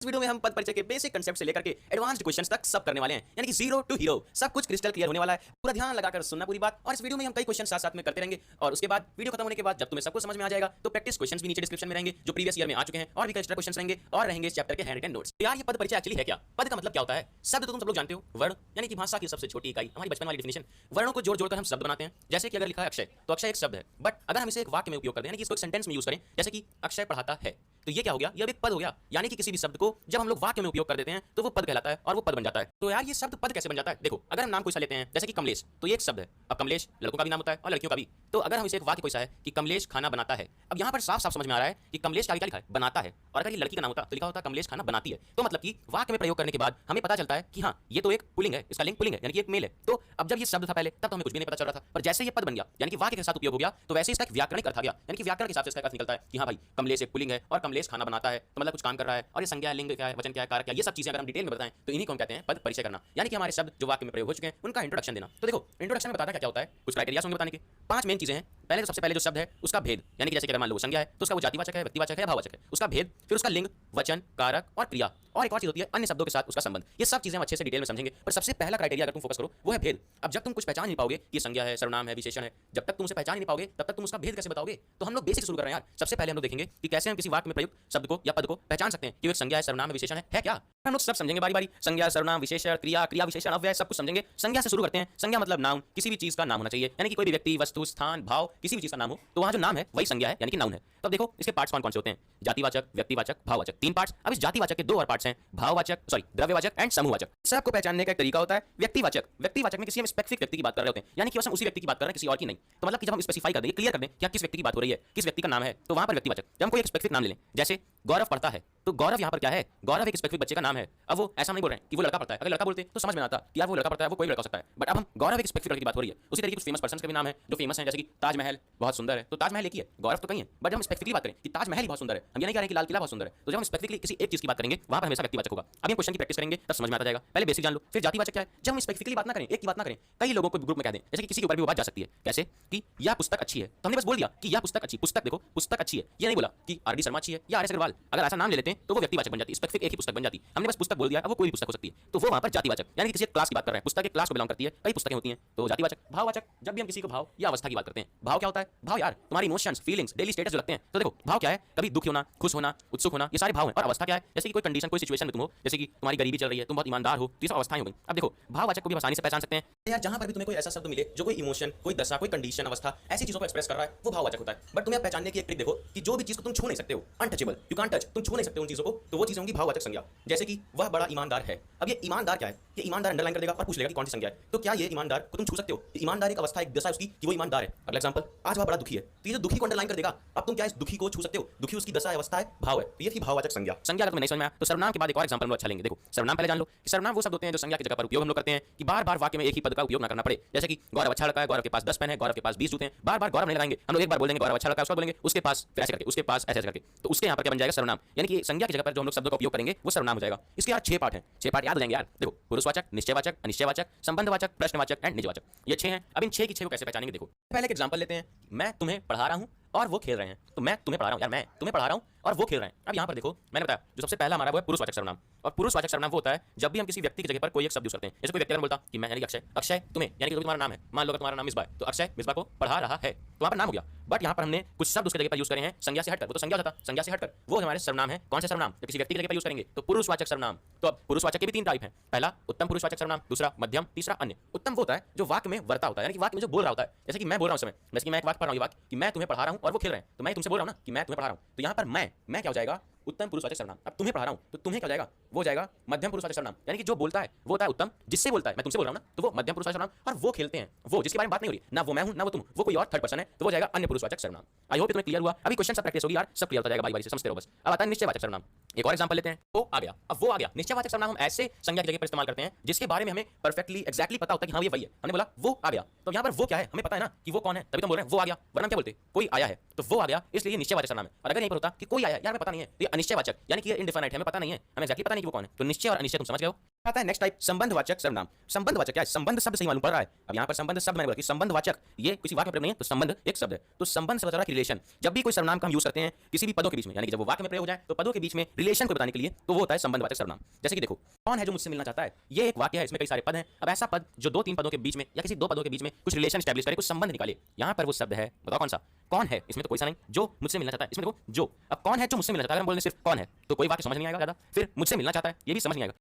इस वीडियो में हम पद परिचय के बेसिक कंसेप्ट से लेकर के एडवांस्ड क्वेश्चंस तक सब करने वाले हैं, यानी कि जीरो टू हीरो सब कुछ क्रिस्टल क्लियर होने वाला है। पूरा ध्यान लगाकर सुनना पूरी बात, और इस वीडियो में हम कई क्वेश्चन साथ साथ में करते रहेंगे। और उसके बाद वीडियो खत्म होने के बाद जब तुम्हें सब कुछ समझ में आ जाएगा तो प्रैक्टिस क्वेश्चंस भी नीचे डिस्क्रिप्शन में रहेंगे जो प्रीवियस ईयर में आ चुके हैं, और भी कई एक्स्ट्रा क्वेश्चंस रहेंगे और रहेंगे इस चैप्टर के हैंड रिटन नोट्स। तो यार ये पद परिचय एक्चुअली है क्या? पद का मतलब क्या होता है? शब्द तो तुम सब लोग जानते हो, वर्ण यानी कि भाषा की सबसे छोटी इकाई, हमारी बचपन वाली डिफिनेशन। वर्णों को जोड़ जोड़कर हम शब्द बनाते हैं। जैसे कि अगर लिखा है अक्षय, तो अक्षय एक शब्द है, बट अगर हम इसे एक वाक्य में उपयोग करते हैं, यानी कि इसको एक सेंटेंस में यूज करें, जैसे कि अक्षय पढ़ाता है, तो ये क्या हो गया? ये अब एक पद हो गया। यानी कि किसी भी शब्द को जब हम लोग वाक्य में उपयोग कर देते हैं तो वो पद कहलाता है और वो पद बन जाता है। तो यार ये शब्द पद कैसे बन जाता है? देखो, अगर हम नाम कोई सा लेते हैं जैसे कि कमलेश, तो ये एक शब्द है। अब कमलेश लड़कों का भी नाम होता है और लड़कियों का भी। तो अगर हम इसे एक वाक्य कोई सा है कि कमलेश खाना बनाता है, अब यहाँ पर साफ साफ समझ में आ रहा है कि कमलेश का क्या लिखा है? बनाता है। और अगर ये लड़की का नाम होता तो लिखा होता कमलेश खाना बनाती है। तो मतलब कि वाक्य में प्रयोग करने के बाद हमें पता चलता है कि हाँ ये तो एक पुल्लिंग है, इसका लिंग पुल्लिंग है, यानी कि एक मेल है। तो अब जब ये शब्द था पहले तब तो हमें कुछ भी नहीं पता चल रहा था, पर जैसे ये पद बन गया यानी कि वाक्य के साथ उपयोग हो गया, तो वैसे इसका एक व्याकरणिक अर्थ आ गया। यानी कि व्याकरण के हिसाब से इसका अर्थ निकलता है कि हाँ भाई कमलेश एक पुल्लिंग है और कमलेश खाना बनाता है, तो मतलब कुछ काम कर रहा है। और ये संज्ञा, लिंग क्या है, वचन क्या है, कारक क्या है, ये सब चीजें अगर हम डिटेल में बताएं तो इन्हीं को हम कहते हैं पद परिचय करना। यानी कि हमारे शब्द जो वाक्य में प्रयोग हो चुके हैं उनका इंट्रोडक्शन देना। तो देखो इंट्रोडक्शन में बताता क्या होता है, कुछ क्राइटेरिया होंगे बताने के। 5 मेन चीजें हैं। पहले तो सबसे पहले जो शब्द है उसका भेद, यानी कि जैसे कि अगर मान लो संज्ञा है तो उसका वो जातिवाचक है, व्यक्तिवाचक है या भाववाचक है, उसका भेद। फिर उसका लिंग, वचन, कारक और क्रिया, और एक और चीज होती है अन्य शब्दों के साथ उसका संबंध। ये सब चीजें हम अच्छे से डिटेल में समझेंगे, पर सबसे पहला क्राइटेरिया अगर तुम फोकस करो वो है भेद। अब जब तुम कुछ पहचान नहीं पाओगे कि ये संज्ञा है, सर्वनाम है, विशेषण है, जब तक तुम उसे पहचान नहीं पाओगे तब तक तुम उसका भेद कैसे बताओगे? तो हम लोग बेसिक शुरू कर रहे हैं यार। सबसे पहले हम लोग देखेंगे कि कैसे हम किसी वाक्य में प्रयुक्त शब्द को या पद को पहचान सकते हैं कि वो एक संज्ञा है, सर्वनाम है, विशेषण है क्या? हम लोग सब समझेंगे बारी बारी। संज्ञा, सर्वनाम, विशेषण, क्रिया, क्रिया विशेषण, अव्यय, सब कुछ समझेंगे। संज्ञा से शुरू करते हैं। संज्ञा मतलब नाउन, किसी भी चीज का नाम होना चाहिए, यानी कि कोई भी व्यक्ति, वस्तु, स्थान, भाव, किसी भी चीज का नाम हो तो वहां जो नाम है वही संज्ञा है, यानी कि नाउन है। तो अब देखो इसके पार्ट्स कौन कौन से होते हैं? जातिवाचक, व्यक्तिवाचक, भाववाचक, 3 पार्ट्स। अब इस जातिवाचक के 2 और पार्ट्स हैं, भाववाचक, सॉरी द्रव्यवाचक एंड समूहवाचक। सबको पहचानने का एक तरीका होता है व्यक्तिवाचक। व्यक्तिवाचक में किसी हम स्पेसिफिक व्यक्ति की बात कर रहे होते हैं, यानी कि बस हम उसी व्यक्ति की बात कर रहे हैं, किसी और की नहीं। तो मतलब कि जब हम स्पेसिफाई कर दें, क्लियर कर दें कि किस व्यक्ति की बात हो रही है, किस व्यक्ति का नाम है, तो वहां पर व्यक्तिवाचक। जब हम कोई एक स्पेसिफिक नाम ले लें, जैसे गौरव पढ़ता है, तो गौरव यहाँ पर क्या है? गौरव एक स्पेसिफिक बच्चे का नाम है। अब वो ऐसा नहीं बोल रहे हैं कि वो लड़का पढ़ता है। अगर लड़का बोलते तो समझ में आता कि यार वो लड़का पढ़ता है, वो कोई लड़का हो सकता है, बट अब हम गौरव एक स्पेसिफिक लड़के की बात हो रही है। उसी तरीके कुछ फेमस पर्सन के भी नाम है जो फेमस है, जैसे कि ताजमहल बहुत सुंदर है, तो ताजमहल एक ही है, गौरव तो कहीं है। बट जब हम स्पेसिफिकली बात करें कि ताजमहल ही बहुत सुंदर है, हम ये नहीं कह रहे कि लाल किला बहुत सुंदर है। तो जब हम स्पेसिफिकली किसी एक चीज की बात करेंगे वहां पर हमेशा व्यक्तिवाचक होगा। अब हम क्वेश्चन की प्रैक्टिस करेंगे तब समझ में आता जाएगा। पहले बेसिक जान लो, फिर जातिवाचक क्या है। जब हम स्पेसिफिकली बात ना करें, एक की बात ना करें, कई लोगों को ग्रुप में कह दें, जैसे कि किसी के ऊपर भी वो बात जा सकती है। कैसे कि यह पुस्तक अच्छी है, तो हमने बस बोल दिया कि यह पुस्तक अच्छी, पुस्तक देखो पुस्तक अच्छी है, ये नहीं बोला कि आर डी शर्मा अच्छी है या आर एस अग्रवाल। अगर ऐसा नाम ले लेते हैं तो वो व्यक्तिवाचक बन जाती है, स्पेसिफिक एक ही पुस्तक बन जाती। हमने बस पुस्तक बोल दिया, अब वो कोई भी पुस्तक हो सकती है, तो वो वहां पर जातिवाचक, यानी कि किसी क्लास की बात कर रहे हैं, पुस्तक एक क्लास को बिलोंग करती है, कई पुस्तकें होती हैं, तो जातिवाचक। भाववाचक, जब भी हम किसी को भाव या अवस्था की बात करते हैं, भाव क्या होता है? भाव यार तुम्हारी इमोशंस, फीलिंग्स, डेली स्टेटस जो लगते हैं। तो देखो भाव क्या है? कभी दुखी होना, खुश होना, उत्सुक होना, ये सारे भाव हैं। और अवस्था क्या है? जैसे कि कोई कंडीशन, कोई सिचुएशन में तुम हो, जैसे कि तुम्हारी गरीबी चल रही है, तुम बहुत ईमानदार हो, तो ये सब अवस्थाएं हो गई। अब देखो भाववाचक को भी आसानी से पहचान सकते हैं यार। जहां पर भी तुम्हें कोई ऐसा शब्द मिले जो कोई इमोशन, कोई दशा, कोई कंडीशन, अवस्था, ऐसी चीजों को एक्सप्रेस कर रहा है, वो भाववाचक होता है। बट तुम्हें पहचानने की एक ट्रिक देखो कि जो भी चीज को तुम छू नहीं सकते हो, अनटचेबल, यू कांट टच, तुम छू नहीं सकते उन चीजों को, तो वो चीजें होंगी भाववाचक संज्ञा। जैसे कि वह बड़ा ईमानदार है। अब ये ईमानदार क्या है? ये ईमानदार अंडरलाइन कर देगा और पूछ लेगा कि कौन सी संज्ञा है। तो क्या ये ईमानदार को तुम छू सकते हो? ईमानदार एक अवस्था, एक दशा है उसकी कि वो ईमानदार है। अगला एग्जांपल, आज वह बड़ा दुखी है, तो ये जो दुखी को अंडरलाइन कर देगा। अब तुम क्या इस दुखी को छू सकते हो? दुखी उसकी दशा, अवस्था है, भाव है, तो ये थी भाववाचक संज्ञा। संज्ञा अगर तुम्हें नहीं समझ में आया तो सर्वनाम के बाद एक और एग्जांपल हम अच्छा लेंगे। देखो सर्वनाम पहले जान लो कि सर्वनाम वो शब्द होते हैं जो संज्ञा की जगह पर उपयोग हम लोग करते हैं कि बार बार वाक्य में एक ही पद का उपयोग ना करना पड़े। जैसे कि गौरव अच्छा लड़का है, गौरव के पास 10 पेन है, गौरव के पास 20 जूते हैं। बार बार गौरव नहीं लगाएंगे हम लोग, एक बार बोल देंगे गौरव अच्छा लड़का है, उसके बाद बोलेंगे उसके पास, फिर ऐसे करके उसके पास, ऐसे करके, तो उसके यहाँ पर क्या बन जाएगा? सर्वनाम। यानी कि संज्ञा की जगह पर जो हम लोग शब्दों का उपयोग करेंगे वो सर्वनाम हो जाएगा। इसके यार 6 पार्ट हैं, 6 पार्ट याद हो जाएंगे यार। देखो पुरुषवाचक, निश्चयवाचक, अनिश्चयवाचक, संबंधवाचक, प्रश्नवाचक एंड निजवाचक, ये 6 हैं। अब इन 6 की 6 को कैसे पहचानेंगे? देखो पहले एक एग्जांपल लेते हैं। मैं तुम्हें पढ़ा रहा हूं और वो खेल रहे हैं, तो मैं तुम्हें पढ़ा रहा हूं यार, मैं तुम्हें पढ़ा रहा हूं और वो खेल रहे हैं। अब यहाँ पर देखो मैंने बताया जो सबसे पहला हमारा वो है पुरुषवाचक सर्वनाम। और पुरुषवाचक सर्वनाम वो होता है जब भी हम किसी व्यक्ति की जगह पर कोई एक शब्द यूज करते हैं। जैसे कोई व्यक्ति अगर बोलता कि मैं यानी कि अक्षय, अक्षय तुम्हें, यानी कि तुम्हारा नाम है, मान लो तुम्हारा नाम मिसबा है, तो अक्षय मिसबा को पढ़ा रहा है, तो वहाँ पर नाम हो गया। बट यहाँ पर हमने कुछ शब्द उसके जगह पर यूज करे हैं संज्ञा से हटकर, वो तो संज्ञा होता, संज्ञा से हटकर वो हमारे सर्वनाम है। कौन सा सर्वनाम? जब किसी व्यक्ति की जगह पर यूज करेंगे तो पुरुषवाचक सर्वनाम। तो अब पुरुषवाचक के भी 3 टाइप हैं। पहला उत्तम पुरुषवाचक सर्वनाम, दूसरा मध्यम, तीसरा अन्य। उत्तम वो होता है जो वाक्य में वर्ता होता है, यानी कि वाक्य में जो बोल रहा होता है। जैसे कि मैं बोल रहा हूं समय, जैसे कि मैं एक वाक्य पढ़ रहा हूं, ये वाक्य कि मैं तुम्हें पढ़ा रहा हूं और वो खेल रहे हैं, तो मैं तुमसे बोल रहा हूं ना कि मैं तुम्हें पढ़ा रहा हूं, तो यहाँ पर मैं क्या हो जाएगा? उत्तम पुरुषवाचक सर्वनाम। अब तुम्हें पढ़ा रहा हूं तो तुम्हें क्या हो जाएगा? वो जाएगा मध्यम पुरुषवाचक सर्वनाम। यानी कि जो बोलता है वो होता है उत्तम, जिससे बोलता है मैं तुमसे बोल रहा हूं ना, तो वो मध्यम पुरुषवाचक सर्वनाम। और वो खेलते हैं, वो जिसके बारे में बात नहीं हो रही, ना वो मैं हूं ना वो तुम, वो कोई और थर्ड पर्सन है, तो वो जाएगा अन्य पुरुषवाचक सर्वनाम। आई होप तुम्हें क्लियर हुआ। अभी क्वेश्चन सब प्रैक्टिस होगी यार, सब क्लियर होता जाएगा, बारी बारी से समझते रहो बस। अब आता है निश्चयवाचक सर्वनाम। एक और एग्जांपल लेते हैं। वो आ गया, अब वो आ गया। निश्चयवाचक सर्वनाम हम ऐसे संज्ञा की जगह पर इस्तेमाल करते हैं जिसके बारे में हमें परफेक्टली एक्जैक्टली पता होता है कि हाँ ये वही है। हमने बोला वो आ गया, तो यहाँ पर वो क्या है हमें पता है ना कि वो कौन है, तभी तो बोल रहे हैं वो आ गया। वरना क्या बोलते? कोई आया है, तो वो आ गया, इसलिए निश्चयवाचक सर्वनाम है। और अगर यहीं पर होता कि कोई आया यार हमें पता नहीं है, तो ये अनिश्चयवाचक, यानी कि ये इनडिफिनाइट है, हमें पता नहीं है, हमें एक्जैक्टली पता नहीं कि वो कौन है। तो निश्चय और अनिश्चय तुम समझ गए हो। आता है नेक्स्ट टाइप संबंधवाचक सर्वनाम। संबंधवाचक क्या है? संबंध शब्द सही मालूम पड़ रहा है। अब यहाँ पर संबंध शब्द मैंने बोला कि संबंधवाचक, ये किसी वाक्य में प्रयोग नहीं है, तो संबंध एक शब्द है। तो संबंध से बता रहा है रिलेशन। जब भी कोई सर्वनाम का हम यूज करते हैं किसी भी पदों के बीच में, यानी कि जब वो वाक्य में प्रयोग हो जाए तो पदों के बीच में रिलेशन को बताने के लिए, तो वो होता है संबंधवाचक सर्वनाम। जैसे कि देखो, कौन है जो मुझसे मिलना चाहता है, ये एक वाक्य है, इसमें कई सारे पद हैं। अब ऐसा पद जो दो तीन पदों के बीच में या किसी दो पदों के बीच में कुछ रिलेशन स्टैब्लिश करे, कुछ संबंध निकाले, यहाँ पर वो शब्द है, बताओ कौन सा? कौन है। इसमें तो कोई सा नहीं, जो मुझसे मिलना चाहता है, इसमें देखो जो। अब कौन है जो मुझसे मिलना चाहता है, हम बोलेंगे सिर्फ कौन है, तो कोई वाक्य समझ नहीं आएगा ज्यादा। फिर मुझसे मिलना चाहता है, ये भी समझ नहीं आएगा।